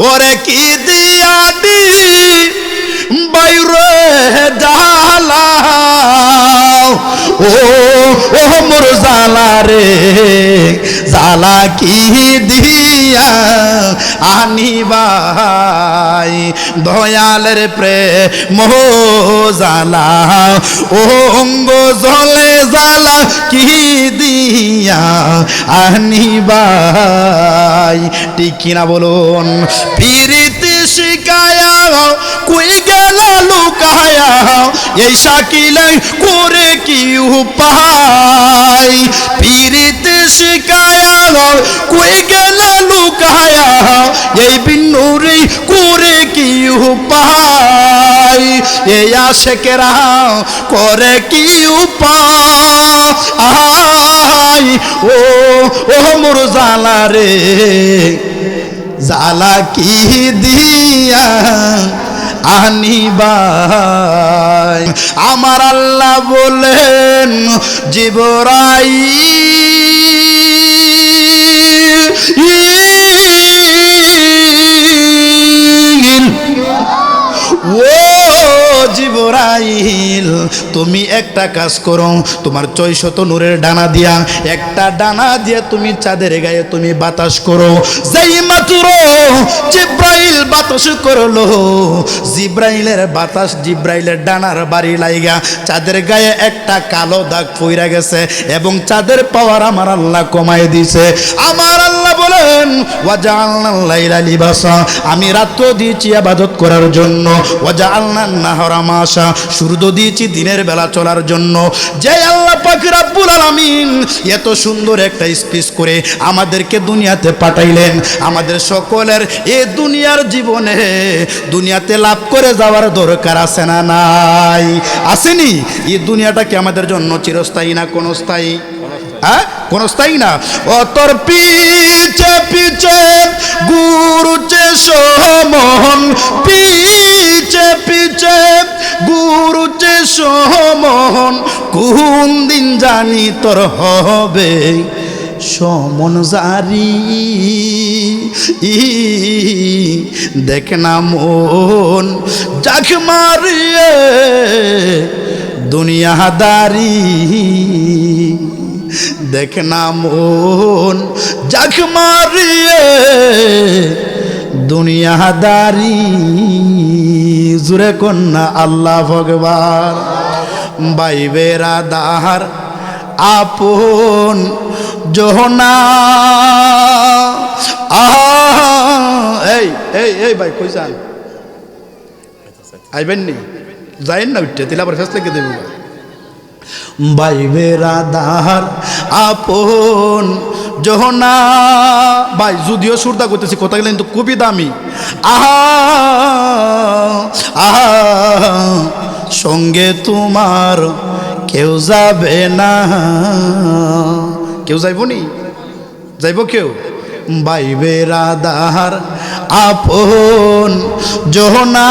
ওরে কি দিয়া দি বাইরে জালা ও ও মোর জালা রে জালা কি দিয়া আনিবাই দয়ালের প্রেম জালা ও অঙ্গ জলে জালা কি দিয়া আনিবাই ঠিক কিনা বলুন পিরিতি শিকায়া কই গেল লুকায়া এই শাকিলে করে কি উপায় পিরিতি শিকায়া কই গেল লুকায়া এই বিনুরি করে কি উপায় এই আশেকেরা করে কি উপায় ও ও মোর জালা রে জালা কি দিয়া আনিবাই আমার আল্লাহ বলেন জিবরাইল ও জিবরাইল তুমি একটা কাজ করো তোমার 600 নূরের ডানা দিয়া একটা ডানা দিয়ে তুমি চাঁদের গায়ে তুমি বাতাস করো যেই মাত্র জিবরাইল বাতাস করলো জিবরাইলের বাতাস জিবরাইলের ডানার বাড়ি লাইগা চাঁদের গায়ে একটা কালো দাগ পইরা গেছে এবং চাঁদের পাওয়ার আমার আল্লাহ কমায় দিয়েছে আমার আল্লাহ বলেন ওয়াজআলনাল লাইলা লিবাসা আমি রাত দিয়েছি ইবাদত করার জন্য ওয়াজআলনান নাহারা মাশা সূর্য দিয়েছি দিনের বেলা চলার জন্য যে আল্লাহ পাক রব্বুল আলামিন এত সুন্দর একটা স্পিচ করে আমাদেরকে দুনিয়াতে পাঠাইলেন আমাদের সকলের এই দুনিয়ার জীবনে দুনিয়াতে লাভ করে যাওয়ার দরকার আছে না নাই আসেনি এই দুনিয়াটা কি আমাদের জন্য চিরস্থায়ী না কোন স্থায়ী হ্যাঁ কোন স্থায়ী না ও তোর পিছে পিছে গুরুচে সমন পিছে পিছে গুরুচে সমন কোন দিন জানি তোর হবে সমন জারি দেখ না মন জাখ মারিয়ে দুনিয়াদারি দেখ না মন জাখ মারিয়ে দুনিয়াদারি জুরে কন্যা আল্লাহ ভগবান বাইবেরা দাহার আপন জোহনা এই এই এই ভাই কই যান আইবেন নি যাইন না উঠতে তিলা আবার ফেসলে কে দেব বাইবেরা দাহার আপন জোহনা ভাই যদিও সুরদা করতেছি কথা গেলে কিন্তু খুবই দামি আহা আহা সঙ্গে তোমার কেউ যাবে না কেউ যাইব নি যাইব কেউ বাইবেরা দাহার আপন জোহনা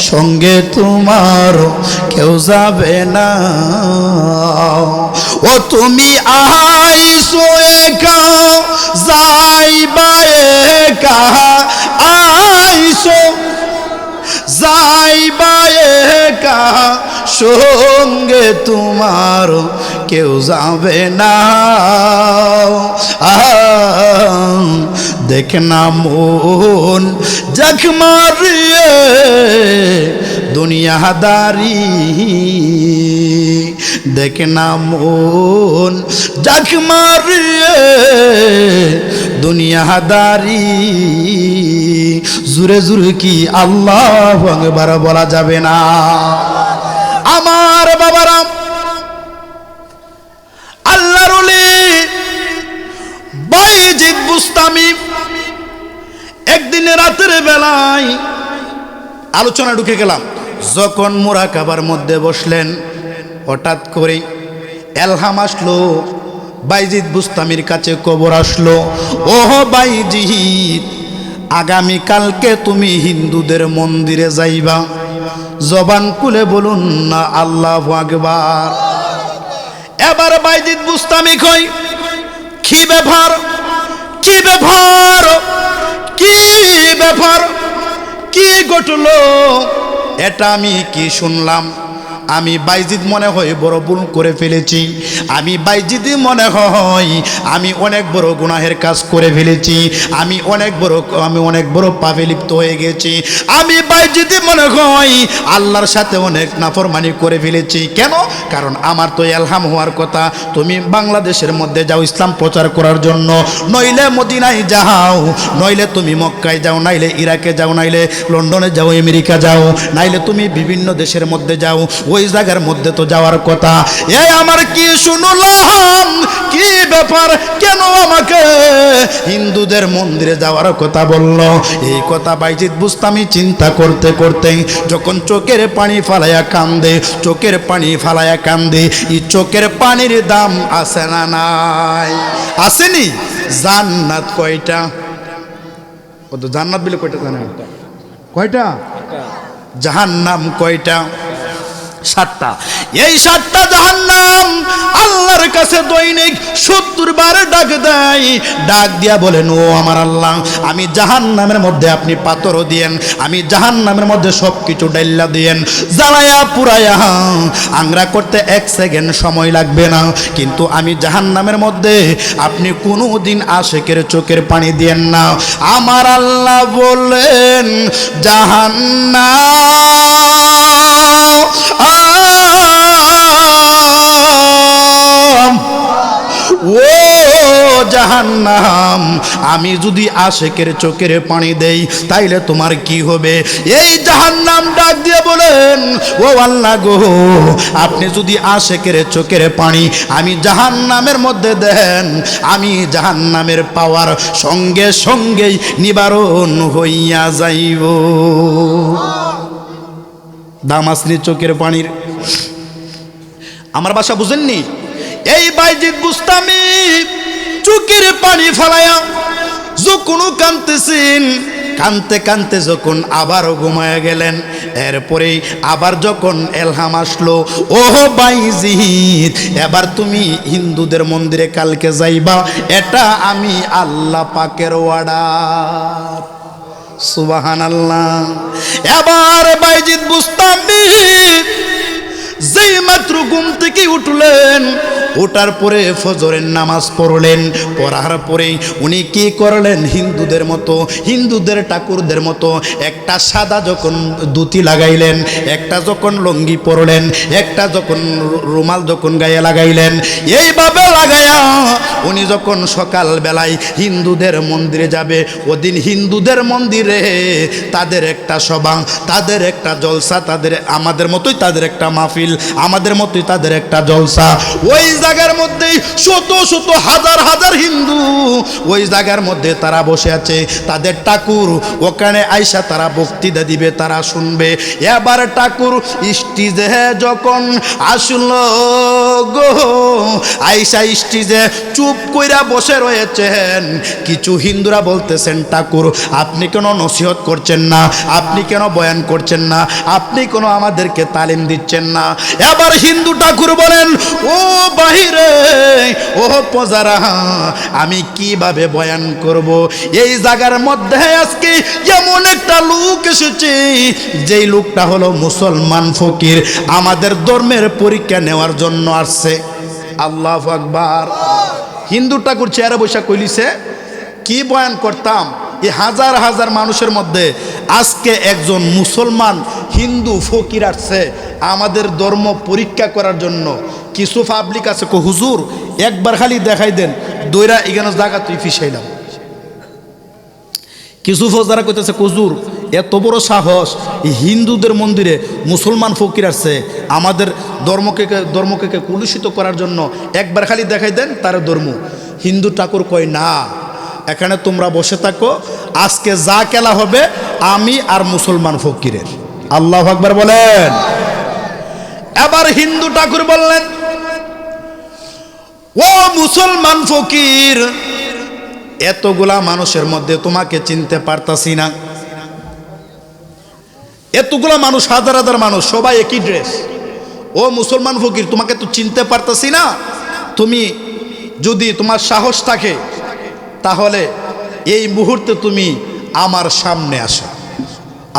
সঙ্গে তোমার কেউ যাবে না ও তুমি আইসো একা যাইবা একা আইসো যাইবা একা সঙ্গে তোমার কেউ যাবে না দেখ না মন জাখ মারিয়ে দুনিয়াদারি দেখ না মন জাখ মারিয়ে দুনিয়াদারি জুরে জুরে কি আল্লাহু আকবার বলা যাবে না আমার বাবারা আল্লাহর ওলি বাইজিদ বুস্তামি একদিন রাতের বেলায় আলোচনা ঢুকে গেলাম যখন মুরাকাবার মধ্যে বসলেন হঠাৎ করে এলহাম আসলো বাইজিদ বুস্তামির কাছে খবর আসলো ও বাইজিদ আগামী কালকে তুমি হিন্দুদের মন্দিরে যাইবা জবান খুলে বলুন না আল্লাহু আকবার এবার বাইজিদ বুস্তামি কই কি ব্যাপার, কি ব্যাপার, কি ব্যাপার, কি ঘটলো, এটা আমি কি শুনলাম? আমি বাইজিদ মনে হয় বড় ভুল করে ফেলেছি, আমি বাইজিদ মনে হয় আমি অনেক বড় গুনাহের কাজ করে ফেলেছি, আমি অনেক বড় পাপে লিপ্ত হয়ে গেছি, আমি বাইজিদ মনে হয় আল্লাহর সাথে অনেক নাফরমানি করে ফেলেছি। কেন? কারণ আমার তো এলহাম হওয়ার কথা, তুমি বাংলাদেশের মধ্যে যাও ইসলাম প্রচার করার জন্য, নইলে মদিনায় যাও, নইলে তুমি মক্কায় যাও, নাইলে ইরাকে যাও, নাইলে লন্ডনে যাও, আমেরিকা যাও, নাইলে তুমি বিভিন্ন দেশের মধ্যে যাও, ওই জায়গার মধ্যে তো যাওয়ার কথা। এই আমার কি শুনলাম, কি ব্যাপার, কেন আমাকে হিন্দুদের মন্দিরে যাওয়ার কথা বলল? এই কথা বাইজিদ বুস্তামি চিন্তা করতে করতে যখন চোখের পানি ফালাইয়া কান্দে, চোখের পানি ফালাইয়া কান্দে, এই চোখের পানির দাম আছে না নাই? আসেনি? জান্নাত কয়টা? ও তো জান্নাত বলে কয়টা জানেন? কয়টা? জাহান্নাম কয়টা? 7টা। এই 7টা জাহান্নাম আল্লাহর কাছে দৈনিক 70 বার ডাক দেয়, ডাক দিয়া বলেন, ও আমার আল্লাহ, আমি জাহান্নামের মধ্যে আপনি পাথর দিয়েন, আমি জাহান্নামের মধ্যে সব কিছু ডাইল্লা দিয়েন, জ্বালায়া পুরায়া আংরা করতে 1 সেকেন্ড সময় লাগবে না, কিন্তু আমি জাহান্নামের মধ্যে আপনি কোনোদিন আশেকের চোখের পানি দিয়েন না। আমার আল্লাহ বলেন, জাহান্নাম ও জাহান্নাম, আমি যদি আশেকের চোখের পানি দেই তাইলে তোমার কি হবে? এই জাহান্নাম ডাক দিয়ে বলেন, ও আল্লাহ গো, আপনি যদি আশেকের চোখের পানি আমি জাহান্নামের মধ্যে দেন, আমি জাহান্নামের পাওয়ার সঙ্গে সঙ্গেই নিবারণ হইয়া যাইব। দাম আসনি চোখের পানির। আমার ভাষা বুঝেননি? এই বাইজিদ বুস্তামি চোখের পানি ফলায়া যখন কাঁদতেছেন, কানতে কানতে যখন আবারও ঘুমায়া গেলেন, এরপরে আবার যখন এলহাম আসলো, ও বাইজিদ, এবার তুমি হিন্দুদের মন্দিরে কালকে যাইবা, এটা আমি আল্লাহ পাকের অর্ডার। সুবহানাল্লাহ। এবার বাইজিদ বুস্তামি যেই মাত্র ঘুম থেকে উঠলেন, ওঠার পরে ফজরের নামাজ পড়লেন, পড়ার পরে উনি কি করলেন? হিন্দুদের মতো, হিন্দুদের ঠাকুরদের মতো একটা সাদা যখন ধুতি লাগাইলেন, একটা যখন লঙ্গি পরলেন, একটা যখন রুমাল যখন গায়ে লাগাইলেন, এইভাবে লাগাইয়া উনি যখন সকাল বেলায় হিন্দুদের মন্দিরে যাবে, ওদিন হিন্দুদের মন্দিরে তাদের একটা সভা, তাদের একটা জলসা, তাদের আমাদের মতোই তাদের একটা মাহফিল, আমাদের মতোই তাদের একটা জলসা। ওই জায়গার মধ্যে শত শত হাজার হাজার হিন্দু ওই জায়গার মধ্যে তারা বসে আছে, তাদের ঠাকুর ওখানে আইসা তারা বক্তৃতা দিবে, তারা শুনবে। এবার ঠাকুর স্টেজে যখন আসলো গো, আইসা স্টেজে চুপ কইরা বসে রয়েছেন, কিছু হিন্দুরা বলতেছেন, ঠাকুর আপনি কেন নসিহত করছেন না, আপনি কেন বয়ান করছেন না, আপনি কেন আমাদেরকে তালিম দিচ্ছেন না? এবার হিন্দু ঠাকুর বলেন, ও বাহিরে, ও প্রজারা, আমি কিভাবে বয়ান করব? এই জায়গার মধ্যে আজকে এমন একটা লোক এসেছে, যেই লোকটা হলো মুসলমান ফকির, আমাদের ধর্মের পরীক্ষা নেওয়ার জন্য আসছে। আল্লাহু আকবার। হিন্দু ঠাকুর চেয়ারে বসে কইলিছে, কি বয়ান করতাম? এই হাজার হাজার মানুষের মধ্যে আজকে একজন মুসলমান হিন্দু ফকির আসছে আমাদের ধর্ম পরীক্ষা করার জন্য। কিছু পাবলিক আছে কো, হুজুর একবার খালি দেখাই দেন, দইরা এখানে জায়গা তুই ফিসাইলাম। কিছু ফৌজারা কইতেছে, হুজুর এত বড় সাহস, হিন্দুদের মন্দিরে মুসলমান ফকির আসছে আমাদের ধর্মকে কলুষিত করার জন্য, একবার খালি দেখাই দেন তার ধর্ম। হিন্দু ঠাকুর কয়, না, এখানে তোমরা বসে থাকো, আজকে যা খেলা হবে আমি আর মুসলমান ফকিরের। আল্লাহু আকবার বলেন। এবার হিন্দু ঠাকুর বললেন, ও মুসলমান ফকির, এতগুলা মানুষের মধ্যে তোমাকে চিনতে পারতাছি না। এতগুলা মানুষ, হাজার হাজার মানুষ, সবাই একই ড্রেস, ও মুসলমান ফকির, তোমাকে তো চিনতে পারতাছি না, তুমি যদি তোমার সাহস থাকে তাহলে এই মুহূর্তে তুমি আমার সামনে আসো।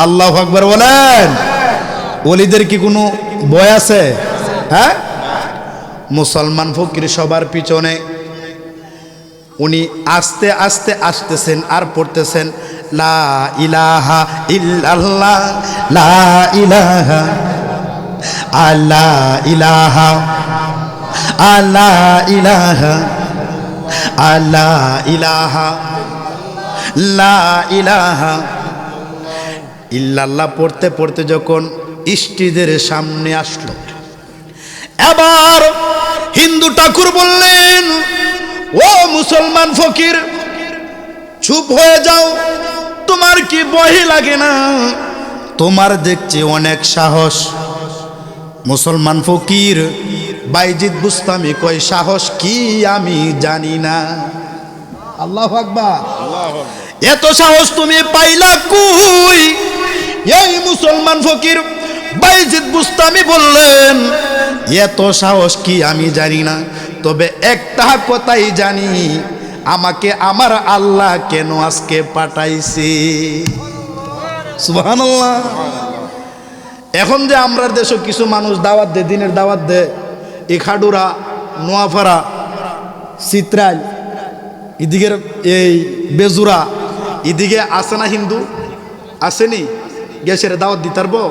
আল্লাহু আকবার বলেন। ওলিদের কি কোনো ভয় আছে? হ্যাঁ, মুসলমান ফকির সবার পিছনে, উনি আস্তে আস্তে আসতেছেন আর পড়তেছেন লা ইলাহা ইল্লাল্লাহ, লা ইলাহা আল্লা ইলাহা আল্লা ইলাহা আল্লা ইলাহা লা ইলাহা ইল্লাল্লাহ পড়তে পড়তে যখন স্ত্রীদের সামনে আসলো, এবার হিন্দু ঠাকুর বললেন, ও মুসলমান ফকির, চুপ হয়ে যাও, তোমার কি ভয় লাগে না? তোমার দেখছি অনেক সাহস। মুসলমান ফকির বাইজিদ বুস্তামি কয়, সাহস কি আমি জানি না। আল্লাহু আকবার। এত সাহস তুমি পাইলা কই? এই মুসলমান ফকির বাইজিদ বুস্তামি বললেন, এত সাহস কি আমি জানি না, তবে একটা কথাই জানি, আমাকে আমার আল্লাহ কেন আজকে পাঠাইছে। সুবহানাল্লাহ। এখন যে আমরা দেশে কিছু মানুষ দাওয়াত দেয়, দিনের দাওয়াত দেয়, এই খাডুরা, নোয়াপাড়া, চিত্রাল, এদিকের এই বেজুরা, এদিকে আছে না হিন্দু, আসেনি, গ্যাসের দাওয়াত দিতারবো।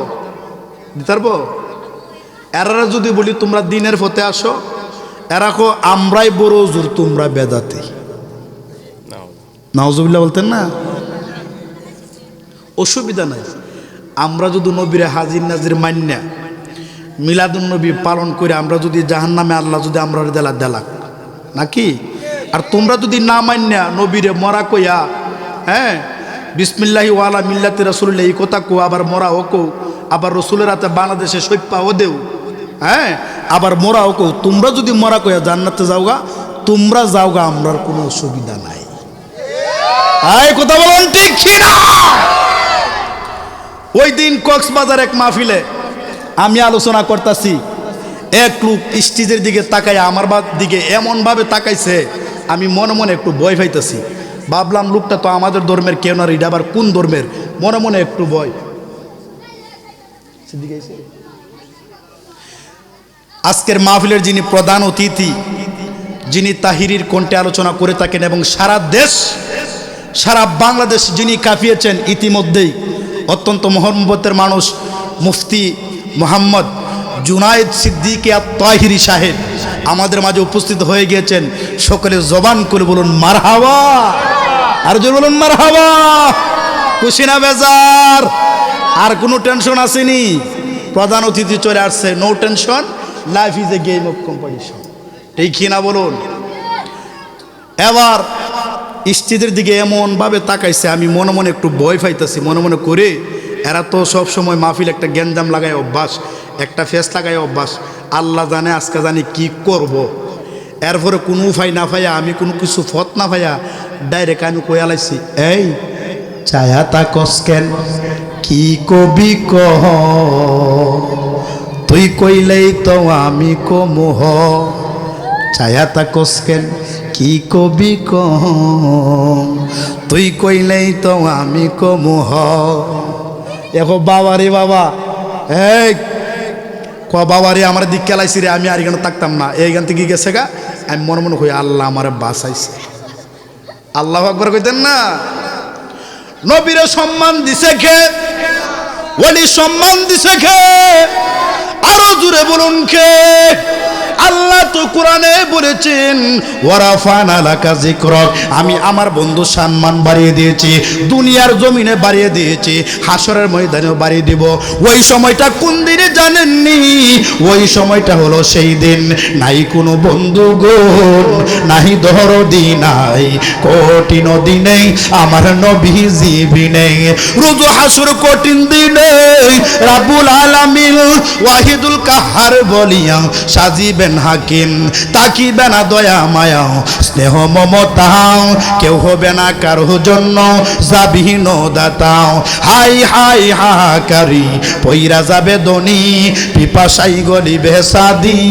এরা যদি বলি তোমরা দিনের পথে আসো, এরা কো আমরাই বড় হুজুর, তোমরা বেদাতি। নাউজুবিল্লাহ বলতেন না? অসুবিধা নাই, আমরা যদি নবীরে হাজির নাজির মান্যা মিলাদুন নবী পালন করে আমরা যদি জাহান্নামে আল্লাহ যদি আমরা দেলাক নাকি, আর তোমরা যদি না মান্যা নবীরে মরা কইয়া, হ্যাঁ, বিসমিল্লাহি ওয়ালা মিল্লাতি রাসূলিল্লাহ এই কথা কো, আবার মরা ও কো, আবার রসুলের হাতে বাংলাদেশে সৈপ্যা ও দেও, হ্যাঁ, আবার মরা ও কো, তোমরা যদি মরা কইয়া জান্নাতে যাওগা, তোমরা যাওগা, আমরার কোনো অসুবিধা নাই। এই কথা বলেন ঠিক কি না? ওই দিন কক্সবাজার এক মাহফিলে আমি আলোচনা করতেছি, এক লোক স্টেজের দিকে তাকায় আমার দিকে এমনভাবে তাকাইছে, আমি মনে মনে একটু ভয় পাইতেছি। ভাবলাম লোকটা তো আমাদের ধর্মের কেউ না, এটা আবার কোন ধর্মের, মনে মনে একটু ভয়। আজকের মাহফিলের যিনি প্রধান অতিথি, যিনি তাহিরির কণ্ঠে আলোচনা করে থাকেন এবং সারা দেশ, সারা বাংলাদেশ যিনি কাঁপিয়েছেন ইতিমধ্যেই, অত্যন্ত মহব্বতের মানুষ মুফতি মোহাম্মদ জুনায়েদ সিদ্দিকী আত-তাহিরি সাহেব আমাদের মাঝে উপস্থিত হয়ে গিয়েছেন। সকলে জবান করে বলুন মারহাবা, আর জোরে বলুন মারহাবা। খুশি না বেজার? আর কোনো টেনশন আসেনি? প্রধান অতিথি চলে আসছে, no tension, life is a game of competition. ঠিক কি না বলুন? এবার স্ত্রীদের দিকে এমনভাবে তাকাইছে, আমি মনে মনে একটু ভয় পাইতেছি, মনে মনে করে এরা তো সব সময় মাহফিল একটা গ্যাঞ্জাম লাগায় অভ্যাস, একটা ফেস লাগায় অভ্যাস, আল্লাহ জানে আজকে জানি কি করব। এরপরে কোনো উপায় না পাইয়া, আমি কোনো কিছু ফত না পাইয়া ডাইরেক্ট আমি কইয়া লাইছি, এই ছায়া তাকস কেন, কি কবি কহ, তুই কইলেই তো আমি কমুহ, ছায়া তাকস কেন, কি কবি কহ, তুই কইলেই তো আমি কমুহ। এখন বাবা রে বাবা, এই ক বাবা রে, আমার দিক খেলাইছি রে, আমি আর এখানে থাকতাম না, এইখান থেকে গেছে গা। আমি মনে মনে কই আল্লাহ আমার বাঁচাইছে। আল্লাহু আকবার কইতেন না? নবীরে সম্মান দিছে কে? ওলি সম্মান দিছে কে? আরো জোরে বলুন কে? আল্লাহ তো কোরআনে বলেছেন ওয়ারাফানা লাকা যিকরাক, আমি আমার বন্ধু সম্মান বাড়িয়ে দিয়েছি, দুনিয়ার জমিনে বাড়িয়ে দিয়েছি, হাসরের ময়দানেও বাড়িয়ে দিব। ওই সময়টা কোন দিনে জানেননি? ওই সময়টা হলো সেই দিন, নাই কোনো বন্ধু গুণ, নাই দরদি, নাই কঠিন দিনে আমার নবী জীবিনে, রোজ হাসর কঠিন দিনে রাব্বুল আলামিন ওয়াহিদুল কাহার বলিয়া সাজিবে থাকবেন হাকিম, তাকিবে না দয়া মায়া স্নেহ মমতা, কেউ হবে না কারো জন্য যাবিহীন দাতাও। হাই হাই হাহাকারি পইরা যাবে দনি, পিপাসাই গলিবে সাদি,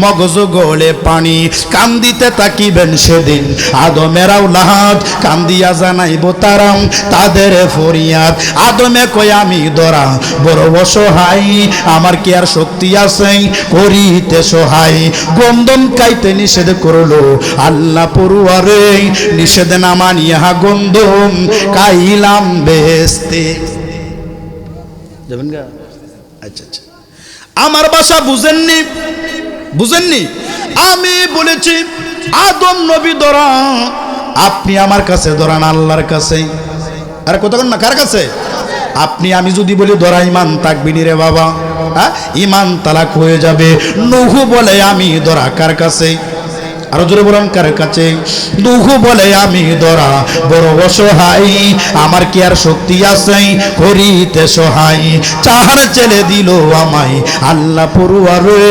মগজ গলে পানি। কান্দিতে তাকিবেন সেদিন আদমের আওলাদ, কান্দিয়া জানাইব তারাম তাদের ফরিয়াদ। আদমে কই আমি দরা বড় অসহায়, আমার কি আর শক্তি আছে করিতে সহায়। গন্ধম খাইতে নিষেধ করলো আল্লাহ পড়ুয়ারে, নিষেধ না মানিয়া গন্ধম খাইলাম বেহেশতে। যাবেন গা? আচ্ছা আচ্ছা, আমার ভাষা বুঝেননি? বুঝেননি? আমি বলেছি আদম নবী ধরা, আপনি আমার কাছে ধরান আল্লাহর কাছে। আরে কতক্ষণ না কার কাছে? আপনি আমি যদি বলি ধরা, ইমান থাকবি নি রে বাবা, হ্যাঁ ইমান তালাক হয়ে যাবে। নুহু বলে আমি ধরা কার কাছে? আরো জোরে বলেন কার কাছে? নুহু বলে আমি ধরা বড় অসহায়, আমার কি আর শক্তি আছে করিতে সহায়। চাহার ছেলে দিল আমায় আল্লাহ পড়ুয়ারে,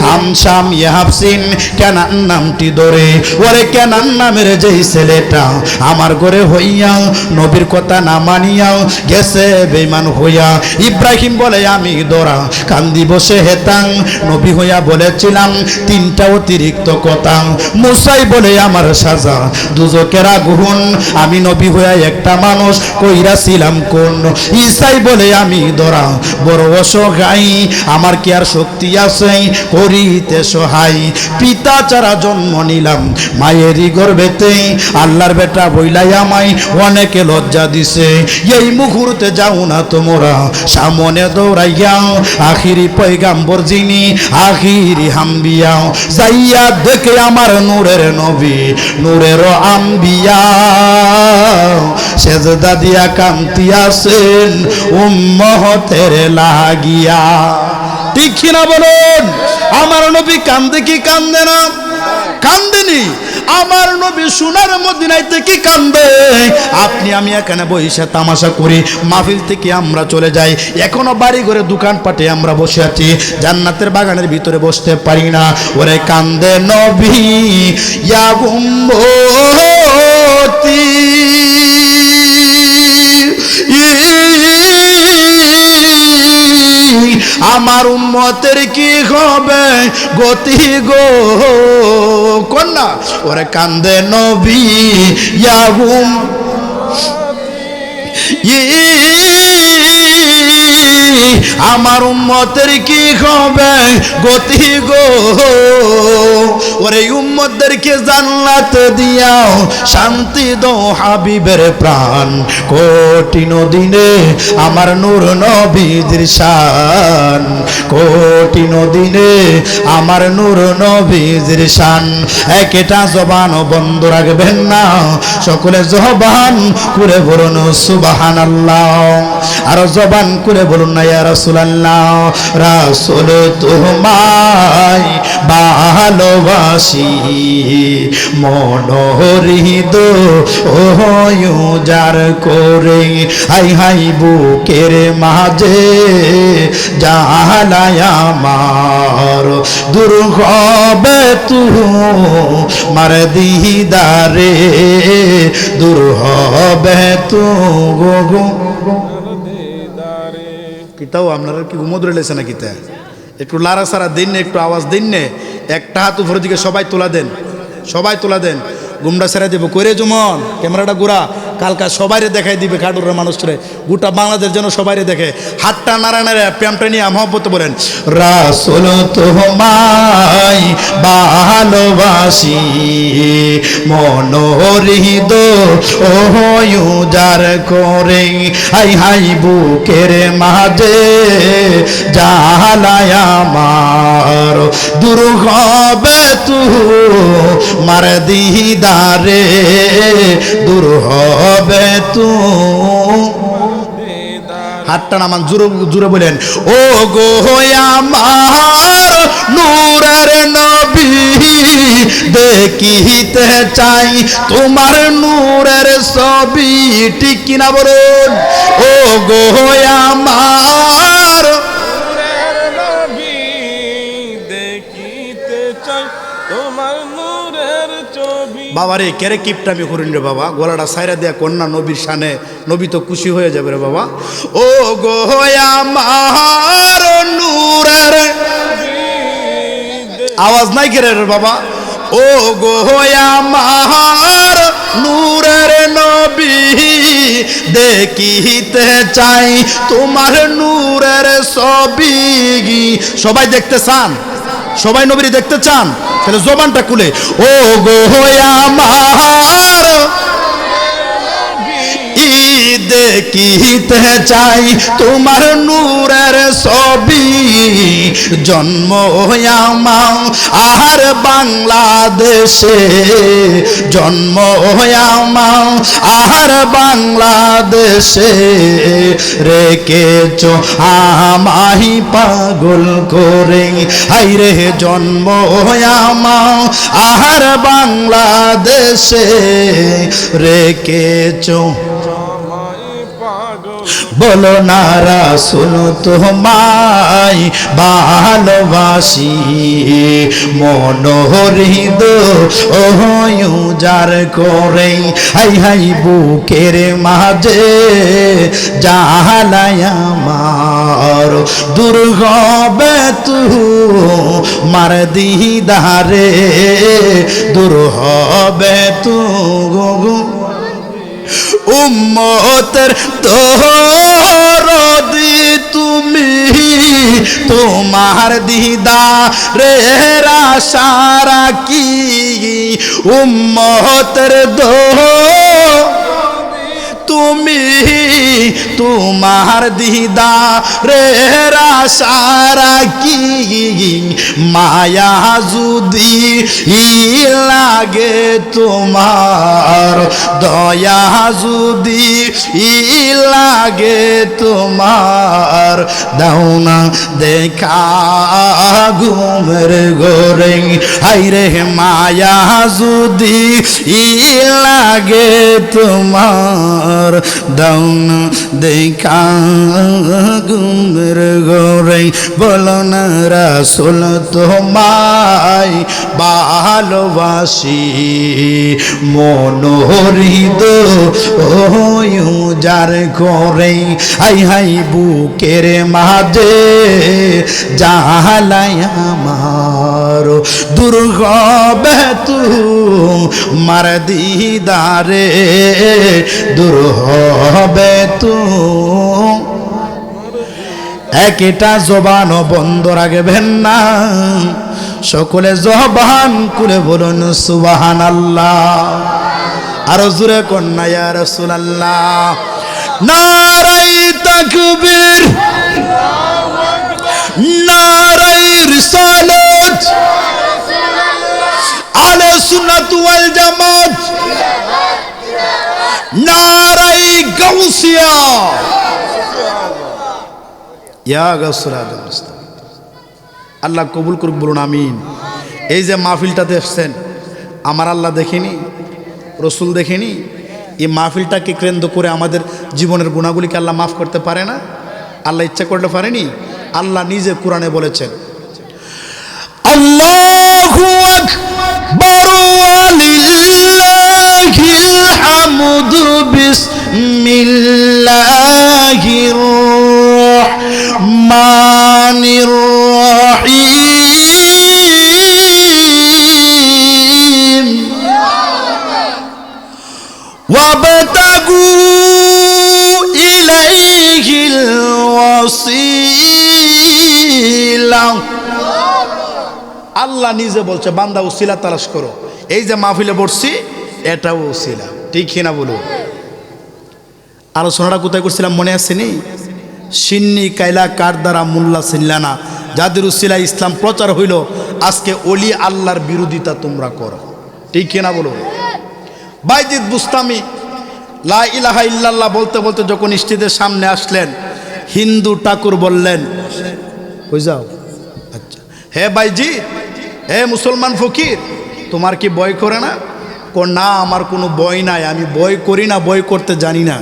হামসাম ইয়াহাবসিন কেনান নামটি ধরে। ওরে কেনান নামের যেই ছেলেটা আমার ঘরে হইয়া নবীর কথা না মানিয়া গেছে বেঈমান হইয়া। ইব্রাহিম বলে আমি ধরা কান্দি বসে হেতাং, নবী হইয়া বলেছিলাম তিনটা অতিরিক্ত কথা। মুসাই বলে আমার সাজা দুজকের আগুন, আমি নবী হইয়া একটা মানুষ কইরাছিলাম কোন। ঈসাই বলে আমি ধরা বড় অসহায়, আমার কি আর শক্তি আছে করিতে সহায়। পিতা ছাড়া জন্ম নিলাম মায়েরই গর্ভেতে, আল্লাহর বেটা বইলাই আমায় অনেকে লজ্জা দিছে। এই মুহূর্তে যাও না তোমরা সামনে দৌড়াইয়া, আখিরি পয়গাম্বর যিনি আখিরি হাম্বিয়া, যাইয়া দেখে আমার নূরের নবী নূরের আম্বিয়া, সেজদা দিয়া কান্তিয়াছেন উম্মতের লাগিয়া। ঠিক কিনা বলুন? আমার নবী কান্দে কি কান্দে না? কান্দেনি। আমার নবী সোনার মদিনাতে কি কান্দে? আপনি আমি এখানে বসে তামাশা করি, মাহফিল থেকে আমরা চলে যাই, এখনো বাড়ি ঘরে দোকানপাটে আমরা বসে আছি, জান্নাতের বাগানের ভিতরে বসতে পারি না। ওরে কান্দে নবী ইয়া উম্মতি, আমার উম্মতের কি হবে গতি গো কন্যা। ওরে কান্দে নবী ইয়া আমার উম্মতের কি হবে গতি গো। ওরে উম্মতদেরকে জান্নাত দিয়াও শান্তি দাও হাবিবের প্রাণ, কঠিন দিনে আমার নূর নবীর শান, কঠিন দিনে আমার নূর নবীর শান। একটা জবান বন্ধ রাখবেন না, সকলে জবান করে বলুন সুবহানাল্লাহ, আর জবান করে বলুন না ইয়া রাসূলুল্লাহ। রাসূল তোমায় ভালোবাসি মন হৃদয় উজাড় করে, হাই হাই বুকের মাঝে জালায় আমার, দূর হবে তোমার দিদারে, দূর হবে তো গো। কিতাও আপনারা কি ঘুমোদ রয়েছে না? কিতা একটু লারা সারা দিন না, একটু আওয়াজ দিন নে, একটা হাত উপরের দিকে সবাই তোলা দেন, সবাই তোলা দেন। গুমরা সেরা দেবো করে জুমন ক্যামেরাটা ঘুরা, কালকা সবাইরে দেখাই দিবে কাটুরের মানুষরে, গোটা বাংলাদেশ যেন সবাইরে দেখে। হাতটা নাড়া নাড়া প্যামটা নিয়ে মহব্বত বলেন রাসূল তোমায় ভালোবাসি মন হৃদয় উজাড় করে, হাই হাই বুকের মাঝে জালায় আমার, দূর হবে তোমার দিদারে, দূর হবে হাতটা নামান জোরে জোরে বলেন ও গো আমার নূরের নবী, দেখিতে চাই তোমার নূরের ছবি। ঠিক কিনা বলুন? ও গো আমার নূরের নবী, দেখিতে চাই বাবারে কেরে কিপটামি করেন রে বাবা, গলাটা সাইরা দেয়া কন্যা নবীর শানে, নবী তো খুশি হয়ে যাবে রে বাবা। ও গো আমার নূরের আওয়াজ নাই কেরে রে বাবা। ও গো আমার নূরের নবী, দেখিতে চাই তোমার নূরের ছবি। সবাই দেখতে চান, সবাই নবী দেখতে চান, তাহলে জবানটা খুলে ও গো আমার দেখিতে চাই তোমার নূরের ছবি। জন্ম আমার বাংলাদেশে, জন্ম আমার বাংলাদেশে, রেখেছ আমাহি পাগল করে। হাই রে জন্ম আমার বাংলাদেশে, রেখেছ বলো না রাসূল তোমায় ভালোবাসি, মন হৃদয় উজাড় করে। হাই হাই বুকের মাঝে জ্বালায় আমার, দূর হবে তোমার দিদারে, দূর হবে উম্মতের দরদি তুমি, তোমার দিদারের আশা রাখি। উম্মতের তুমি, তোমার দিদারের আশা রাখি। মায়া যদি লাগে তোমার, দয়া যদি লাগে তোমার, দাও না দেখা ঘুমের ঘরে। হাইরে মায়া যদি লাগে তোমার, দাও না দেখা ঘুমের ঘরে। বলো না রাসূল তোমায় ভালোবাসি, মন হৃদয় উজাড় করে। হাই হাই বুকের মাঝে জ্বালায় আমার, দূর হবে তোমার দিদারে, দূর হবে একটা জবান বন্ধ রাখবেন না, সকলে জবান খুলে বলুন সুবহানাল্লাহ। আরো জোরে কন্যা ইয়া রাসূলুল্লাহ। নারাই তাকবীর, নারাই রিসালাত, আহলে সুন্নাত ওয়াল জামাত, নারাই গাউসিয়া, ইয়া গাউসুল আজম। আল্লাহ কবুল করুক, বলুন আমিন। এই যে মাহফিলটাতে এসছেন, আমার আল্লাহ দেখেনি, রসুল দেখেনি, এই মাহফিলটাকে কেন্দ্র করে আমাদের জীবনের গুণাগুলিকে আল্লাহ মাফ করতে পারে না? আল্লাহ ইচ্ছা করতে পারেনি? আল্লাহ নিজে কোরআনে বলেছেন, আল্লাহু আকবার ওয়ালিল্লাহিল হামদু বিসমিল্লাহির রহমানির রহিম। ওয়াবতাগু ইলাইহিল ওয়াসিলা। আল্লাহ নিজে বলছে বান্দা ওসিলা তালাশ করো। এই যে মাহফিলে বসছি এটাও ওসিলা, ঠিক না বলুন? আলোচনাটা কোথায় করছিলাম মনে আসেনি? সিন্নি কাইলা কার দ্বারা মোল্লা সিল্লানা, যাদের উসিলা ইসলাম প্রচার হইল, আজকে ওলি আল্লাহর বিরোধিতা তোমরা করো, ঠিক না বলুন? বাইজিদ বুস্তামি লা ইলাহা ইল্লাল্লাহ বলতে বলতে যখন স্টেজের সামনে আসলেন, হিন্দু ঠাকুর বললেন, কই যাও? আচ্ছা, হে বাইজিদ, হে মুসলমান ফকির, তোমার কি ভয় করে না? না, আমার কোনো ভয় নাই, আমি ভয় করি না, ভয় করতে জানি না।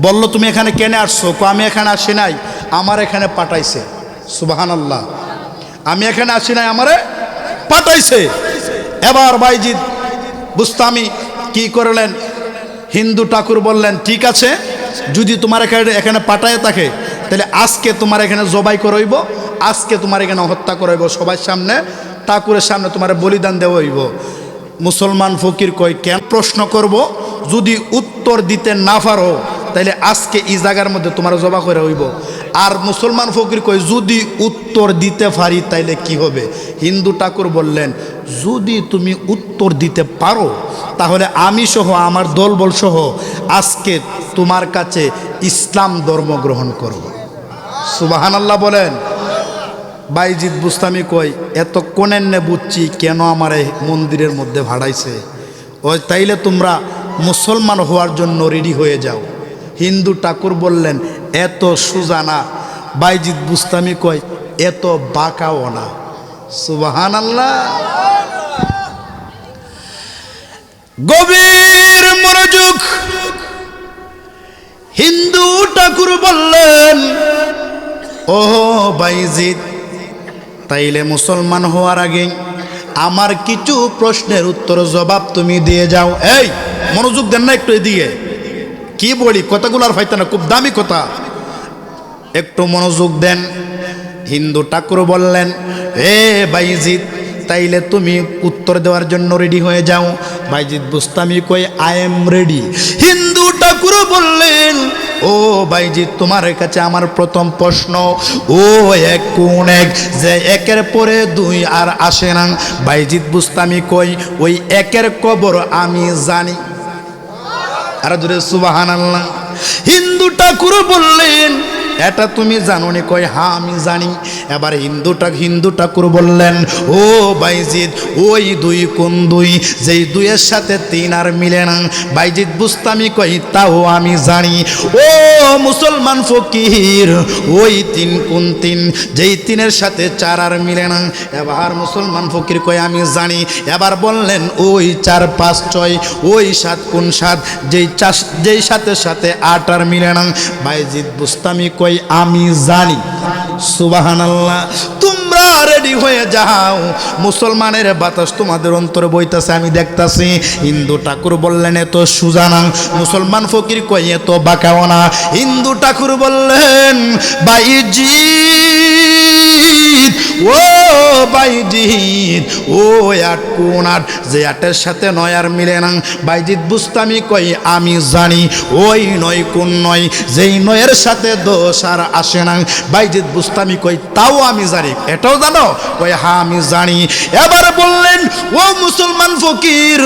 বলল তুমি এখানে কেন আসছো? আমি এখানে আসি নাই, আমার এখানে পাঠাইছে। সুবহানাল্লাহ, আমি এখানে আসি নাই, আমারে পাঠাইছে। এবার বাইজিদ বুস্তামি কি করলেন, হিন্দু ঠাকুর বললেন ঠিক আছে, যদি তোমার এখানে পাঠায় থাকে তাহলে আজকে তোমার এখানে জবাই করইব, আজকে তোমার এখানে হত্যা করইব, সবার সামনে ঠাকুরের সামনে তোমার বলিদান দেওয়া হইব। মুসলমান ফকির কয় কেন প্রশ্ন করব, যদি উত্তর দিতে না পারো তাহলে আজকে এই জায়গার মধ্যে তোমার জবা করে হইব। আর মুসলমান ফকির কয় যদি উত্তর দিতে পারি তাইলে কি হবে? হিন্দু ঠাকুর বললেন যদি তুমি উত্তর দিতে পারো তাহলে আমি সহ আমার দলবল সহ আজকে তোমার কাছে ইসলাম ধর্ম গ্রহণ করব। সুবহানাল্লাহ বলেন। বাইজিদ বুস্তামি কয় এত কোনেন নে বুঝছি কেন আমার এই মন্দিরের মধ্যে ভাড়াইছে, ওই তাইলে তোমরা মুসলমান হওয়ার জন্য রেডি হয়ে যাও। হিন্দু ঠাকুর বললেন এত সুজানা। বাইজিদ বুস্তামি কয় এত বাঁকাও না। সুবহানাল্লাহ। গভীর মনোযোগ। হিন্দু ঠাকুর বললেন ও বাইজিদ, তাইলে মুসলমান হওয়ার আগে আমার কিছু প্রশ্নের উত্তর জবাব তুমি দিয়ে যাও। এই মনোযোগ দেন না একটু এদিকে, কি বলি কথাগুলো আর ফাইতে না, খুব দামি কথা, একটু মনোযোগ দেন। হিন্দু ঠাকুর বললেন এ বাইজিদ, তাইলে তুমি উত্তর দেওয়ার জন্য রেডি হয়ে যাও। বাইজিদ বুস্তামি কই আই এম রেডি। হিন্দু ঠাকুর বললেন ও বাইজিদ, তোমার কাছে আমার প্রথম প্রশ্ন, ও এক কোন এক যে একের পরে দুই আর আসে না? বাইজিদ বুস্তামি কই ওই একের কবর আমি জানি। আর জোরে সুবহানাল্লাহ। হিন্দু ঠাকুর বললেন এটা তুমি জানো নি? কয় হ্যাঁ আমি জানি। এবার হিন্দু ঠাকুর বললেন ও বাইজিদ, ওই দুই কোন দুই? যেই দুইয়ের সাথে তিন আর মিলে না। বাইজিদ বুস্তামি কই তাও আমি জানি। ও মুসলমান ফকির, ওই তিন কোন তিন? যেই তিনের সাথে চার আর মিলে না। এবার মুসলমান ফকির কই আমি জানি। এবার বললেন ওই চার পাঁচ ছয়, ওই সাত কোন সাত? যেই সাথে সাথে আট আর মিলে না। বাইজিদ বুস্তামি কই আমি জানি। সুবহানাল্লাহ। তোমরা রেডি হয়ে যাও, মুসলমানের বাতাস তোমাদের অন্তরে বইতেছে আমি দেখতাছি। হিন্দু ঠাকুর বললেন এত সুজানা। মুসলমান ফকির কই এত বাঁকাও না। হিন্দু ঠাকুর বললেন বাইজিদ, ও বাইজিদ, ও আট কোন আট? যে আটের সাথে নয় আর মিলে না। বাইজিদ বুস্তামি কই আমি জানি। ওই নয় কোন নয়? যেই নয়ের সাথে দোষ আর আসে না। বাইজিদ বুস্তামি কই তাও আমি জানি। এটাও জানো? কই হ্যাঁ আমি জানি। এবার বললেন ও মুসলমান ফকির,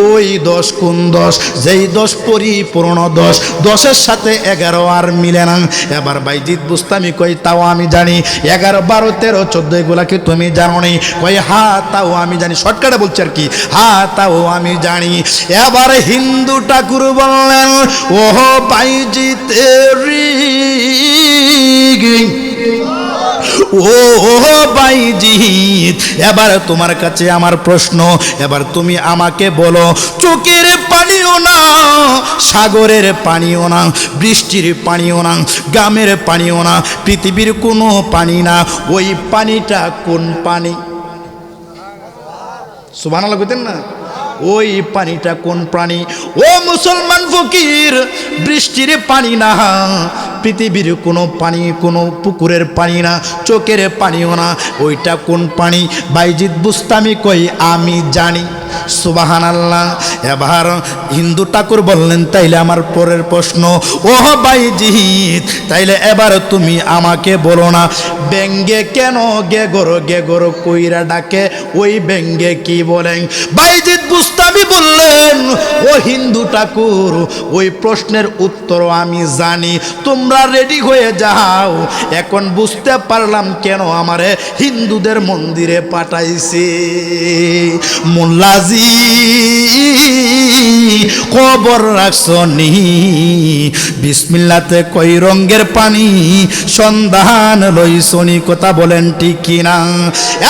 ওই 10 কোন 10? যেই 10 পরিপূর্ণ 10, 10-এর সাথে 11 আর মিলে না। এবার বাইজিদ বুস্তামি কই তাও আমি জানি। 11, 12, 13, 14 এগুলা কি তুমি জানো নি? কই হ্যাঁ তাও আমি জানি। শর্টকাটে বলছি আর কি, হ্যাঁ তাও আমি জানি। এবার হিন্দু ঠাকুর বললেন ও বাইজিদ ও বাইজিদ, এবার তোমার কাছে আমার প্রশ্ন। এবার তুমি আমাকে বলো, চোখের পানিও না, সাগরের পানিও না, বৃষ্টির পানিও না, গ্রামের পানিও না, পৃথিবীর কোনো পানি না, ওই পানিটা কোন পানি? সুবহানাল্লাহ কইতেন না? ওই পানিটা কোন প্রাণী? ও মুসলমান ফকির, বৃষ্টির পানি না, পৃথিবীর কোনো পানি, কোনো পুকুরের পানি না, চোখের পানিও না, ওইটা কোন পানি? বাইজিদ বুস্তামি কই আমি জানি। সুবহানাল্লাহ। এবার হিন্দু ঠাকুর বললেন তাইলে আমার পরের প্রশ্ন, ও বাইজিদ, তাইলে এবার তুমি আমাকে বলো না ব্যঙ্গে কেন গেগর কইরা ডাকে? ওই ব্যঙ্গে কি বলেন? বাইজিদ বুস্তামি বললেন ও হিন্দু ঠাকুর, ওই প্রশ্নের উত্তর আমি জানি। তোমরা রেডি হয়ে যাও। এখন বুঝতে পারলাম কেন আমারে হিন্দুদের মন্দিরে পাঠাইছে। মোল্লাজি খবর রাখছনি, বিসমিল্লাতে কই রঙ্গের পানি সন্ধান লইছনি। কথা বলেন ঠিক কিনা?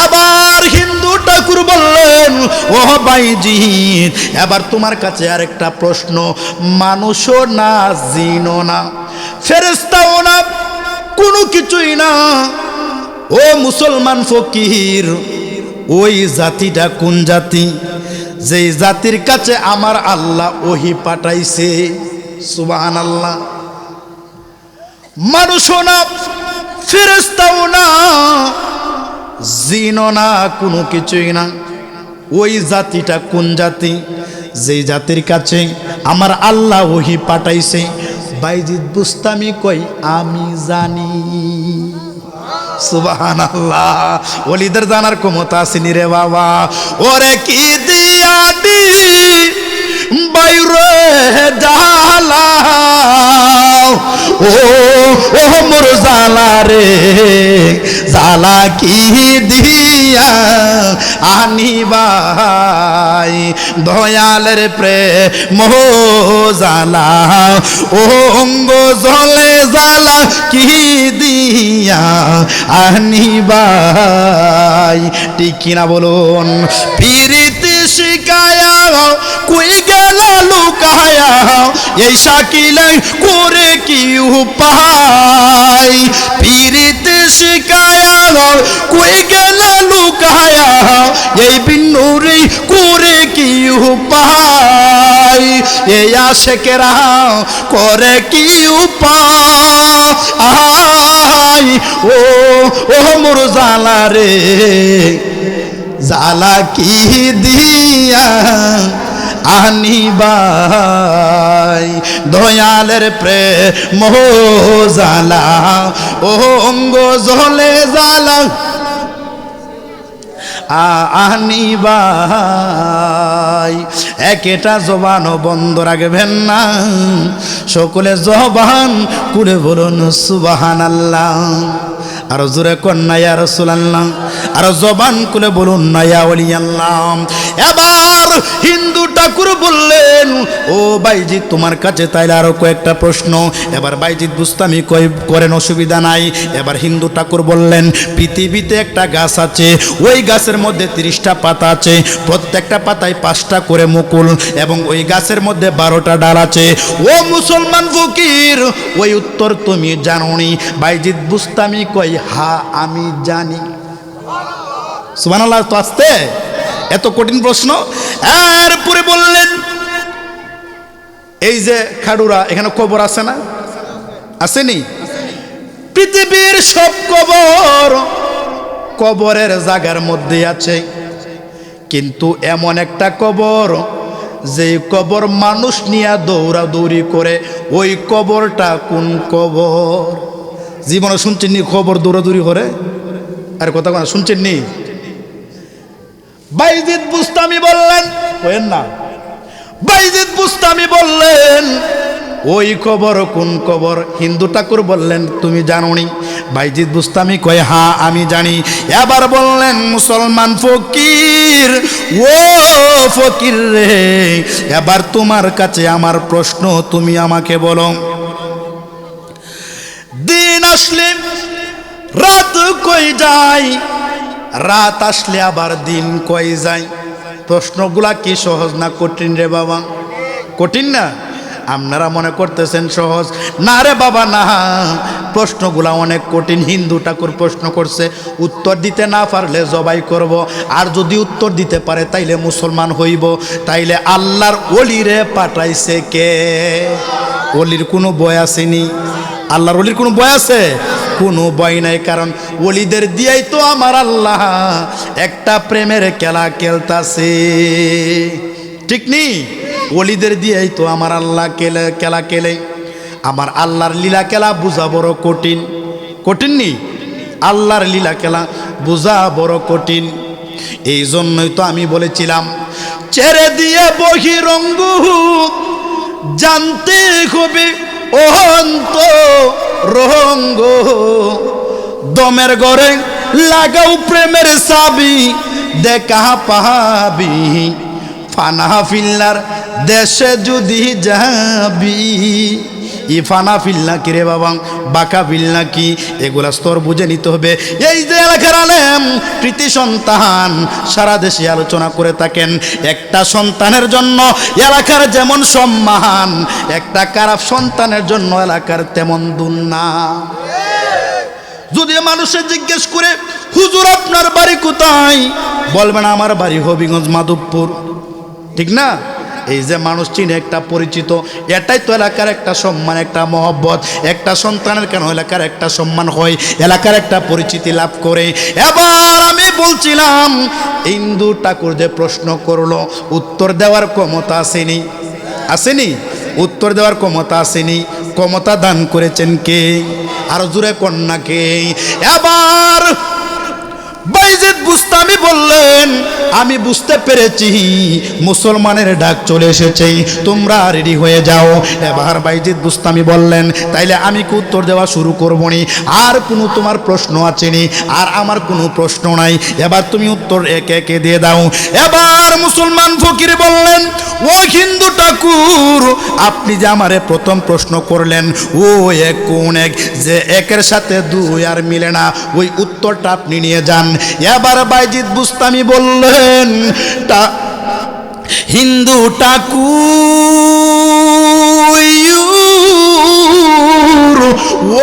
এবার হিন্দু ঠাকুর বললেন ও বাইজিদ, এবার তোমার কাছে আরেকটা প্রশ্ন। মানুষও না, জিনও না, ফেরেশতাও না, কোনো কিছুই না। ও মুসলমান ফকির, ওই জাতিটা কোন জাতি? যেই জাতির কাছে আমার আল্লাহ ওহী পাঠাইছে। সুবহানাল্লাহ। মানুষও না, ফেরেশতাও না, জিনও না, কোনো কিছুই না। ওই জাতিটা কোন জাতি? যেই জাতির কাছে আমার আল্লাহ ওহী পাঠাইছে। বাইজিদ বুস্তামি কই আমি জানি। সুবহানাল্লাহ। ওলিদের জানার ক্ষমতা আসেনি রে বাবা। ওরে কি দিয়াদি বাইরে জালা, ও ও মোর জালা রে, জালা কি দিয়া আনিবাই, দয়ালের প্রেম জালা, ও অঙ্গ জলে জালা কি দিয়া আনিবাই। ঠিক কিনা বলুন? পিরিতি শিকায়া কই গেল লুকায়া, এই শাকিলে করে কি উপায়? পিরিতি শিকায়া কই গেল লুকায়া, এই বিন্নুরি করে কি উপায়? এই আশেকেরা করে কি উপায়? ও ও মোর জালা রে, জালা কি দিয়া আনিবাই, দয়ালের প্রেম জালা, ও অঙ্গ জলে জালা আনিবাই। একটা জবানও বন্ধ রাখবেন না, সকলে জবান খুলে বলুন সুবহানাল্লাহ। আর জোরে কন্যা ইয়া রাসূলুল্লাহ, আর জবান খুলে বলুন না ইয়া ওলিয়াল্লাহ। এবার হিন্দু ঠাকুর বললেন, ও বাইজিৎ তোমার কাছে তাইলে আরো কয়েকটা প্রশ্ন। এবার বাইজিৎ বুস্তামি করেন, অসুবিধা নাই। এবার হিন্দু ঠাকুর বললেন, পৃথিবীতে একটা গাছ আছে, ওই গাছের মধ্যে 30টা পাতা আছে, প্রত্যেকটা পাতায় 5টা করে মুকুল, এবং ওই গাছের মধ্যে 12টা ডাল আছে। ও মুসলমান ফকির, ওই উত্তর তুমি জানোনি? বাইজিৎ বুস্তামি কই হা আমি জানি। সুবহানাল্লাহ। তো আসতে এত কঠিন প্রশ্ন। এরপরে বললেন, এই যে খাড়ুরা, এখানে কবর আছে না? আসেনি? পৃথিবীর সব কবর কবরের জায়গার মধ্যে আছে, কিন্তু এমন একটা কবর যে কবর মানুষ নিয়ে দৌড়াদৌড়ি করে, ওই কবরটা কোন কবর? জীবনে শুনছেন নি খবর দৌড়াদৌড়ি করে? আর কথা শুনছেন নি? বাইজিৎ বুস্তামি বললেন, বলেন না, বাইজিৎ বুস্তামি বললেন, ওই কবর কোন কবর? হিন্দু ঠাকুর বললেন, তুমি জানোনি? বাইজিৎ বুস্তামি কয় হ্যাঁ আমি জানি। এবার বললেন, মুসলমান ফকির, ও ফকির রে, এবার তোমার কাছে আমার প্রশ্ন, তুমি আমাকে বলো, দিন আসলে রাত কই যায়, রাত আসলে আবার দিন কই যায়? প্রশ্নগুলা কি সহজ না কঠিন রে বাবা? কঠিন না? আপনারা মনে করতেছেন সহজ। না রে বাবা না, প্রশ্নগুলা অনেক কঠিন। হিন্দু ঠাকুর প্রশ্ন করছে, উত্তর দিতে না পারলে জবাই করব, আর যদি উত্তর দিতে পারে তাইলে মুসলমান হইব। তাইলে আল্লাহর ওলিরে পাঠাইছে কে? ওলির কোনো বয় আসেনি? আল্লাহর ওলির কোনো বয় আছে? কোনো বয় নাই। কারণ ওলিদের দিয়েই তো আমার আল্লাহ একটা প্রেমের খেলা খেলতাছে, ঠিক নি? ওলিদের দিয়েই তো আমার আল্লাহ খেলা খেলে। আমার আল্লাহর লীলা খেলা বুঝা বড় কঠিন। কঠিন নি? আল্লাহর লীলা খেলা বুঝা বড় কঠিন। এই জন্যই তো আমি বলেছিলাম, ছেড়ে দিয়ে বহিরঙ্গ জানতে হবে অন্ত রঙ্গ, দমের ঘরে লাগাও প্রেমের চাবি, দেখা পাবি ফানা ফিল্লার দেশে যদি যাবি। ই ফানা ফিল্লা কি রে বাবা, বাঁকা ফিল্লা কি, এগুলা স্তর বুঝে নিতে হবে। এই যে এলাকার আলেম প্রীতি সন্তান সারা দেশে আলোচনা করে থাকেন, একটা সন্তানের জন্য এলাকার যেমন সম্মান, একটা খারাপ সন্তানের জন্য এলাকার তেমন দুর্নাম। যদি মানুষে জিজ্ঞেস করে, হুজুর আপনার বাড়ি কোথায়? বলবেন আমার বাড়ি হবিগঞ্জ মাধবপুর। ঠিক না? এই যে মানুষ চিনে একটা পরিচিত, এটাই তো এলাকার একটা সম্মান, একটা মহব্বত। একটা সন্তানের কেন এলাকার একটা সম্মান হয়, এলাকার একটা পরিচিতি লাভ করে। এবার আমি বলছিলাম ইন্দু ঠাকুর যে প্রশ্ন করলো, উত্তর দেওয়ার ক্ষমতা আসেনি? আসেনি? উত্তর দেওয়ার ক্ষমতা আসেনি? ক্ষমতা দান করেছেন কে? আর জোরে কন্যা কে? এবার বাইজিদ বুস্তামি বললেন, আমি বুঝতে পেরেছি মুসলমানের ডাক চলে এসেছে, তোমরা রেডি হয়ে যাও। এবার বাইজিদ বুস্তামি বললেন, তাইলে আমি কি উত্তর দেওয়া শুরু করবো নি? আর কোনো তোমার প্রশ্ন আছে নি? আর আমার কোনো প্রশ্ন নাই, এবার তুমি উত্তর একে একে দিয়ে দাও। এবার মুসলমান ফকির বললেন, ও হিন্দু ঠাকুর, আপনি যে আমারে প্রথম প্রশ্ন করলেন, ও এক কোন এক, যে একের সাথে দুই আর মিলে না, ওই উত্তরটা আপনি নিয়ে যান। এবার বাইজিদ বুস্তামি বললেন, হিন্দু ঠাকুর, ও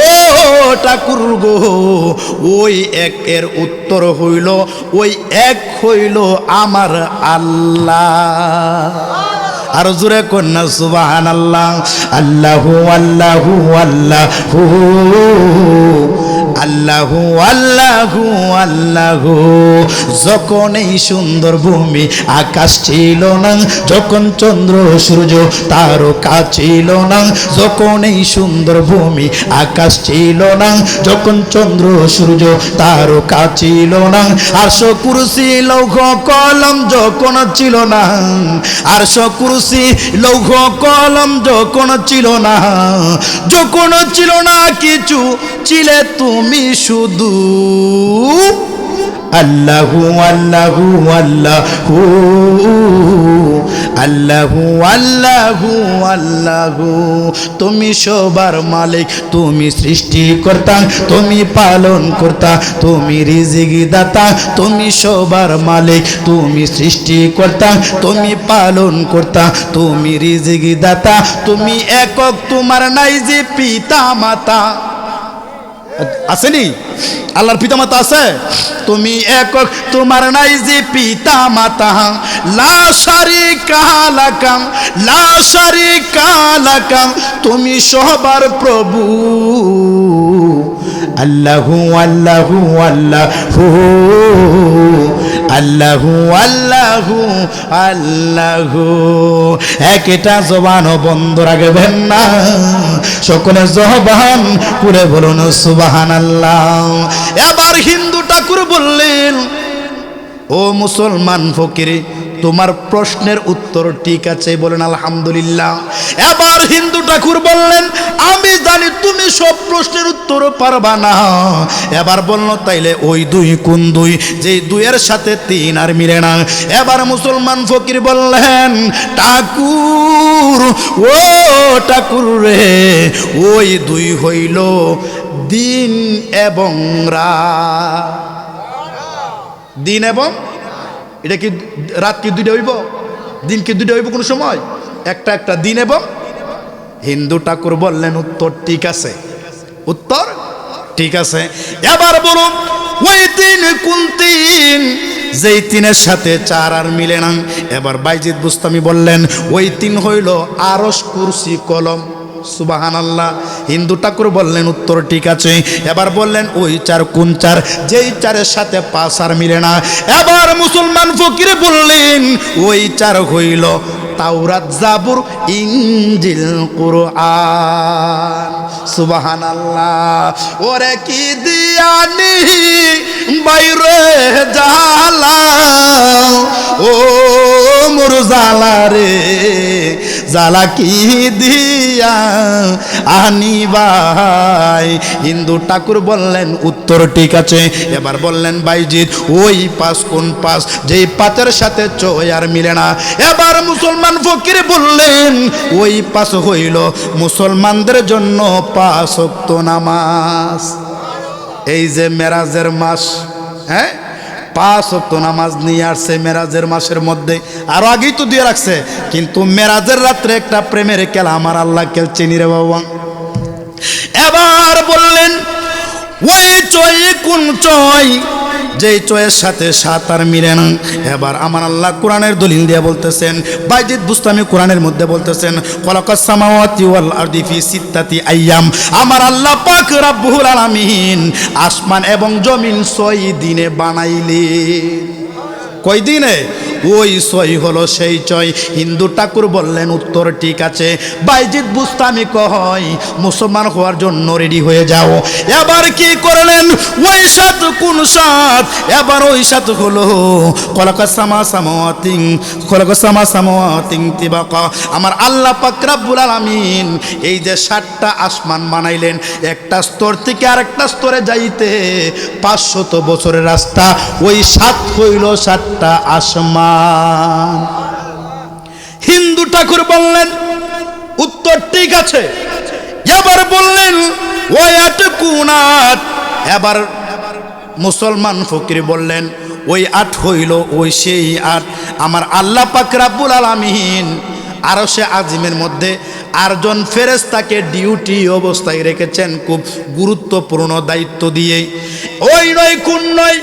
ঠাকুর গো, ওই একের উত্তর হইল, ওই এক হইল আমার আল্লাহ। আর জোরে কন্যা সুবহানাল্লাহ। আল্লাহু আল্লাহু আল্লাহু আল্লাহু আল্লাহু আল্লাহু। যখন এই সুন্দর ভূমি আকাশ ছিল না, যখন চন্দ্র সূর্য তারকা ছিল না, যখন এই সুন্দর ভূমি আকাশ ছিল না, যখন চন্দ্র সূর্য তারকা ছিল না, আরশ কুরসি লৌহ কলম যখন ছিল না, আরশ কুরসি লৌহ কলম যখন ছিল না, যখন ছিল না কিছু, ছিলে তুমি শুধু। আল্লাহু আল্লাহু আল্লাহু আল্লাহু আল্লাহু আল্লাহু। তুমি সবার মালিক, তুমি সৃষ্টিকর্তা, তুমি পালন কর্তা, তুমি রিজিক দাতা। তুমি সবার মালিক, তুমি সৃষ্টিকর্তা, তুমি পালন কর্তা, তুমি রিজিক দাতা। তুমি একক, তোমার নাই যে পিতা মাতা। আসেনি? আল্লাহর পিতা মাতা আছে? তুমি একক, তোমার নাই যে পিতা মাতা। লা শারিকা লাকা, লা শারিকা লাকা, তুমি সবার প্রভু। আল্লাহু আল্লাহু আল্লাহু আল্লাহু আল্লাহু আল্লাহু। একটা জবান বন্ধ রাখবেন না, সকলে জবান পুরে বলুন সুবহানাল্লাহ। এবার হিন্দু ঠাকুর বললেন, ও মুসলমান ফকির, তোমার প্রশ্নের উত্তর ঠিক আছে, বলেন আলহামদুলিল্লাহ। এবার হিন্দু ঠাকুর বললেন, আমি জানি তুমি সব প্রশ্নের উত্তর পারবা না। এবার বলল, তাইলে ওই দুই কোন দুই, যে দুইয়ের সাথে তিন আর মিলে না। এবার মুসলমান ফকির বললেন, ঠাকুর, ও ঠাকুর রে, ওই দুই হইল দিন এবং রাত। দিন এবং, এটা কি রাত কি দুইটা হইব? দিন কি দুইটা হইব? কোনো সময় একটা একটা দিন এবং। হিন্দু ঠাকুর বললেন, উত্তর ঠিক আছে, উত্তর ঠিক আছে। এবার বলুন, ওই তিন কোন তিন, যেই তিনের সাথে চার আর মিলে না। এবার বাইজিদ বুস্তামি বললেন, ওই তিন হইল আরশ কুরসি কলম। সুবহানাল্লাহ। হিন্দু ঠাকুর বললেন, উত্তর ঠিক আছে। এবার বললেন, ওই চার কোন চার, যেই চারের সাথে পাঁচ আর মিলে না। এবার মুসলমান ফকির বললেন, ওই চার হইল তাওরাত, জাবুর, ইনজিল, কুরআন। সুবহানাল্লাহ। ওরে কি দিয়ানি বাইরে জালা, ও মোর জালা রে, জালা কি দিয়া আনি ভাই। হিন্দু ঠাকুর বললেন, উত্তর ঠিক আছে। এবার বললেন বাইজিদ, ওই পাঁচ কোন পাঁচ, যেই পাঁচের সাথে ছয় আর মিলে না। এবার মুসলমান ফকির বললেন, ওই পাঁচ হইল মুসলমানদের জন্য 5 ওয়াক্ত নামাজ। এই যে মেরাজের মাস, হ্যাঁ, 5 ওয়াক্ত নামাজ নিয়ে আসছে মেরাজের মাসের মধ্যে। আরো আগেই তো দিয়ে রাখছে, কিন্তু মেরাজের রাত্রে একটা প্রেমের খেলা আমার আল্লাহ খেলছেনি রে বাবা। এবার বললেন, ওই ছয় কোন ছয়, যেই চয়ের সাথে সাত আর মিলে না। এবার আমার আল্লাহ কোরআনের দলিল দিয়ে বলতেছেন, বাইজিদ বুস্তামি কোরআনের মধ্যে বলতেছেন, খলাকাস সামাওয়াতি ওয়াল আরদি ফি সিত্তাতি আইয়াম। আমার আল্লাহ পাক রব্বুল আলামিন আসমান এবং জমিন 6 দিনে বানাইলেন। কয় দিনে? ওই 6 হলো সেই 6। হিন্দু ঠাকুর বললেন উত্তর ঠিক আছে। বাইজিদ বুস্তামি কয় মুসলমান হওয়ার জন্য রেডি হয়ে যাও। এবার কি করলেন? ওই 7 কোন 7? এবার ওই 7 হলো খলাকাস সামাওয়াতিন তিবাকা। আমার আল্লাহ পাক রব্বুল আলামিন এই যে 7টা আসমান বানাইলেন, একটা স্তর থেকে আরেকটা স্তরে যাইতে 500 বছরের রাস্তা। ওই 7 হইল 7টা আসমান। হিন্দু ঠাকুর বললেন উত্তর ঠিক আছে। এবার বললেন ওই 8 কোন 8? এবার মুসলমান ফকির বললেন ওই 8 হইল ওই সেই 8। আমার আল্লাহ পাক রব্বুল আলামিন আরশে আজিমের মধ্যে 8 জন ফেরেশতাকে ডিউটি অবস্থায় রেখেছেন, খুব গুরুত্বপূর্ণ দায়িত্ব দিয়ে। ওই নয় কোন নয়,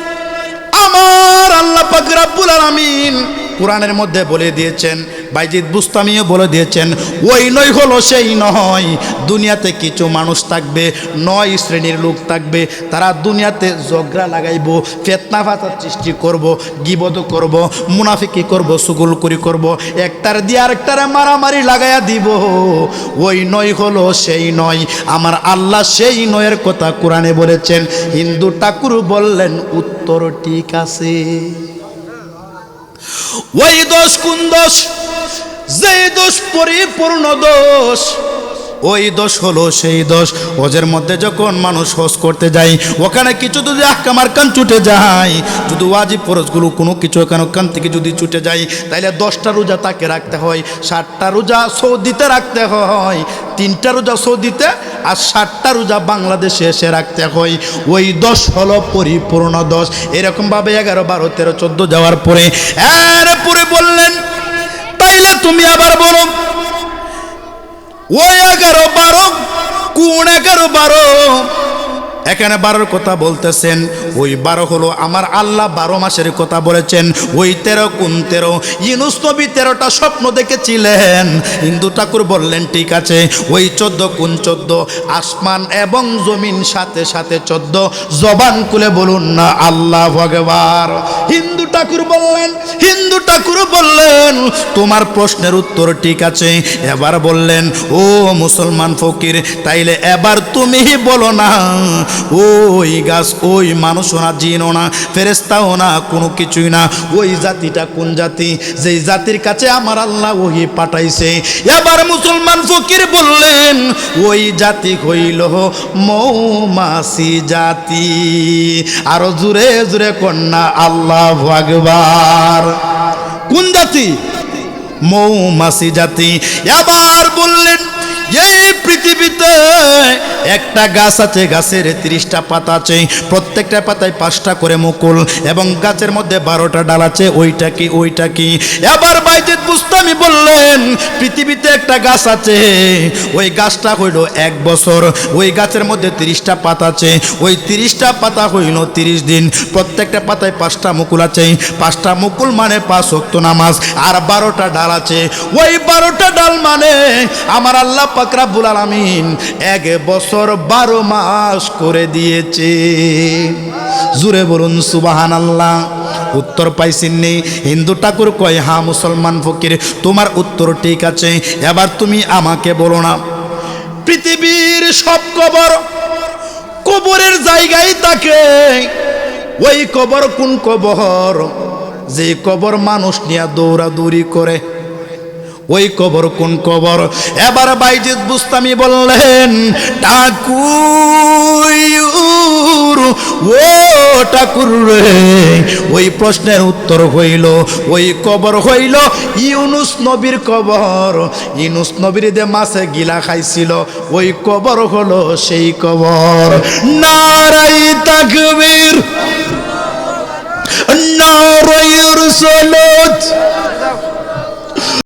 আমার আল্লাহ পাক রব্বুল আলামিন কোরআনের মধ্যে বলে দিয়েছেন, বাইজিদ বুস্তামিও বলে দিয়েছেন, ওই নয় হলো সেই নয়। দুনিয়াতে কিছু মানুষ থাকবে, 9 শ্রেণীর লোক থাকবে। তারা দুনিয়াতে ঝগড়া লাগাইব, ফিতনা ফাসাদ সৃষ্টি করব, গীবত করব, মুনাফিকি করব, সুগুলকুরি করব, একটার দিয়ে আরেকটারে মারামারি লাগাইয়া দিব। ওই নয় হলো সেই নয়। আমার আল্লাহ সেই নয়ের কথা কোরআনে বলেছেন। হিন্দু ঠাকুর বললেন উত্তর ঠিক আছে। ওই দোষ কোন দোষ? যে দোষ পরিপূর্ণ দোষ, ওই দোষ হলো সেই দোষ। হজের মধ্যে যখন মানুষ হজ করতে যায়, ওখানে কিছু যদি আহকাম আরকান ছুটে যায়, যদি ওয়াজিব ফরজগুলো কোনো কিছু ওখান থেকে যদি ছুটে যায়, তাইলে 10টা রোজা তাকে রাখতে হয়, 7টা রোজা সৌদিতে রাখতে হয়, 3টা রোজা সৌদিতে, আর 7টা রোজা বাংলাদেশে এসে রাখতে হয়। ওই 10 হলো পরিপূর্ণ 10। এরকমভাবে 11, 12, 13, 14 যাওয়ার পরে এরপরে বললেন তাইলে তুমি আবার বলো ওই 11, 12 কোন 11, 12? এখানে 12 কথা বলতেছেন। ওই 12 হলো আমার আল্লাহ 12 মাসের কথা বলেছেন। ওই 13 কোন 13? ইউনূস নবী 13টা স্বপ্ন দেখেছিলেন। হিন্দু ঠাকুর বললেন ঠিক আছে। ওই 14 কোন 14? আসমান এবং জমিন সাথে সাথে 14। জবান খুলে বলুন না আল্লাহু আকবার। হিন্দু ঠাকুর বললেন তোমার প্রশ্নের উত্তর ঠিক আছে। এবার বললেন ও মুসলমান ফকির, তাইলে এবার তুমি বলো না ওই গাছ, ওই মানুষও না, জিনও না, ফেরেশতাও না, কোনো কিছুই না, ওই জাতিটা কোন জাতি? যেই জাতির কাছে আমার আল্লাহ ওহী পাঠাইছে। এবার মুসলমান ফকির বললেন ওই জাতি হইল মৌমাছি জাতি। আরো জোরে জোরে কন্যা আল্লাহু আকবার। কোন জাতি? মৌমাছি জাতি। এবার বললেন এই পৃথিবীতে একটা গাছ আছে, গাছের 30টা পাতা আছে, প্রত্যেকটা পাতায় 5টা করে মুকুল, এবং গাছের মধ্যে 12টা ডাল আছে। ওইটা কি? এবার বাইজিদ বুস্তামি বললেন পৃথিবীতে একটা গাছ আছে, ওই গাছটা হইল 1 বছর। ওই গাছের মধ্যে 30টা পাতা আছে, ওই 30টা পাতা হইল 30 দিন। প্রত্যেকটা পাতায় 5টা মুকুল আছে, 5টা মুকুল মানে 5 ওয়াক্ত নামাজ। আর 12টা ডাল আছে, ওই 12টা ডাল মানে আমার আল্লাহ পাক রব্বুল আলামিন 1 বছর 12 মাস করে দিয়েছে। জোরে বলুন সুবহানাল্লাহ। উত্তর পাইছেননি? হিন্দু ঠাকুর কয় হ্যাঁ মুসলমান ফকির, তোমার উত্তর ঠিক আছে। এবার তুমি আমাকে বলো না, পৃথিবীর সব কবরের জায়গায় থাকে, ওই কবর কোন কবর? যে কবর মানুষ নিয়ে দৌড়াদৌড়ি করে, ওই কবর কোন কবর? এবার বাইজিদ বুস্তামি বললেন ঠাকুর, ও ঠাকুর রে, ওই প্রশ্নের উত্তর হইল ওই কবর হইল ইউনূস নবীর কবর। ইউনূস নবীর যে মাছে গিলা খাইছিল, ওই কবর হলো সেই কবর। নারায়ে তাকবীর, নারায়ে রাসূল,